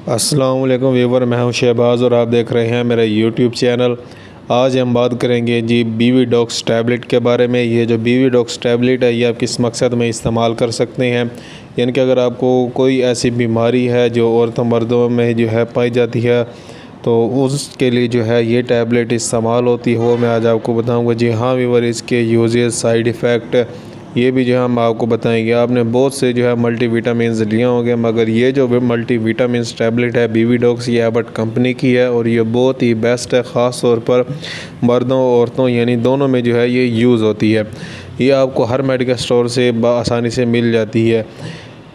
अस्सलाम वालेकुम व्यूवर, मैं हूं शहबाज और आप देख रहे हैं मेरा यूट्यूब चैनल। आज हम बात करेंगे जी बीवी डॉक्स टैबलेट के बारे में। ये जो बीवी डॉक्स टैबलेट है ये आप किस मकसद में इस्तेमाल कर सकते हैं, यानी कि अगर आपको कोई ऐसी बीमारी है जो औरतों मर्दों में जो है पाई जाती है तो उसके लिए जो है ये टैबलेट इस्तेमाल होती है, वो मैं आज आपको बताऊंगा। जी हाँ व्यूवर, इसके यूजेस, साइड इफ़ेक्ट ये भी जो है हम आपको बताएंगे। आपने बहुत से जो है मल्टीविटामिन्स लिए होंगे, मगर ये जो मल्टीविटामिन्स टैबलेट है बीवी डॉक्स, ये एबट कंपनी की है और ये बहुत ही बेस्ट है। ख़ास तौर पर मर्दों औरतों यानी दोनों में जो है ये यूज़ होती है। ये आपको हर मेडिकल स्टोर से आसानी से मिल जाती है।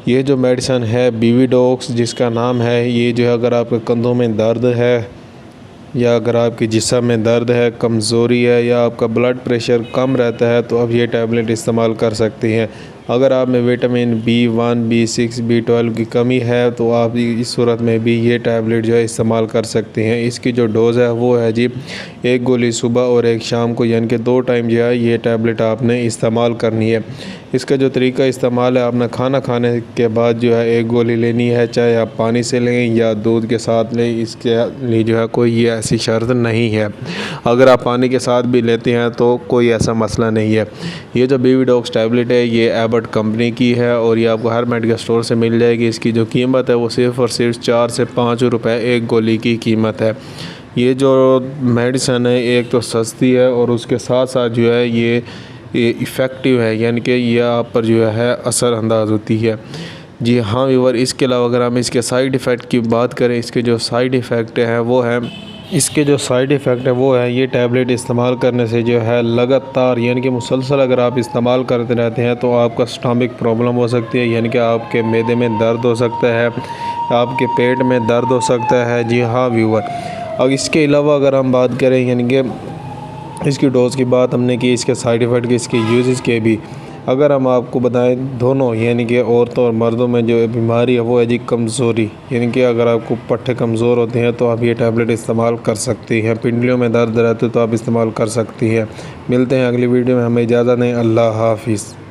ये जो मेडिसन है बीवी डॉक्स, जिसका नाम है, ये जो है अगर आपके कंधों में दर्द है या अगर आपके जिस्म में दर्द है, कमज़ोरी है या आपका ब्लड प्रेशर कम रहता है तो आप ये टैबलेट इस्तेमाल कर सकते हैं। अगर आप में विटामिन B1, B6, B12 की कमी है तो आप इस सूरत में भी ये टैबलेट जो है इस्तेमाल कर सकते हैं। इसकी जो डोज़ है वो है जी 1 गोली सुबह और 1 शाम को, यानी कि 2 टाइम जो है ये टैबलेट आपने इस्तेमाल करनी है। इसका जो तरीका इस्तेमाल है, आपने खाना खाने के बाद जो है 1 गोली लेनी है, चाहे आप पानी से लें या दूध के साथ लें। इसके लिए जो है कोई ये ऐसी शर्त नहीं है। अगर आप पानी के साथ भी लेते हैं तो कोई ऐसा मसला नहीं है। ये जो बीवी डॉक्स टैबलेट है ये एबट कंपनी की है और ये आपको हर मेडिकल स्टोर से मिल जाएगी। इसकी जो कीमत है वो सिर्फ़ और सिर्फ 4 से 5 रुपए 1 गोली की कीमत है। ये जो मेडिसन है एक तो सस्ती है और उसके साथ साथ जो है ये इफ़ेक्टिव है, यानी कि ये आप पर जो है असर अंदाज होती है। जी हाँ व्यूअर, इसके अलावा अगर हम इसके साइड इफ़ेक्ट की बात करें, इसके जो साइड इफ़ेक्ट है वो है ये टैबलेट इस्तेमाल करने से जो है लगातार यानी कि मुसलसल अगर आप इस्तेमाल करते रहते हैं तो आपका स्टमक प्रॉब्लम हो सकती है, यानी कि आपके मैदे में दर्द हो सकता है, आपके पेट में दर्द हो सकता है। जी हाँ व्यूअर, अब इसके अलावा अगर हम बात करें, यानी कि इसकी डोज़ की बात हमने की, इसके साइड इफ़ेक्ट के, इसके यूजेस के भी अगर हम आपको बताएं, दोनों यानी कि औरतों और मर्दों में जो बीमारी है वो है जी कमज़ोरी, यानी कि अगर आपको पट्टे कमज़ोर होते हैं तो आप ये टैबलेट इस्तेमाल कर सकती हैं। पिंडलियों में दर्द रहते तो आप इस्तेमाल कर सकती हैं। मिलते हैं अगली वीडियो में, हमें इजाज़त दें। अल्लाह हाफिज़।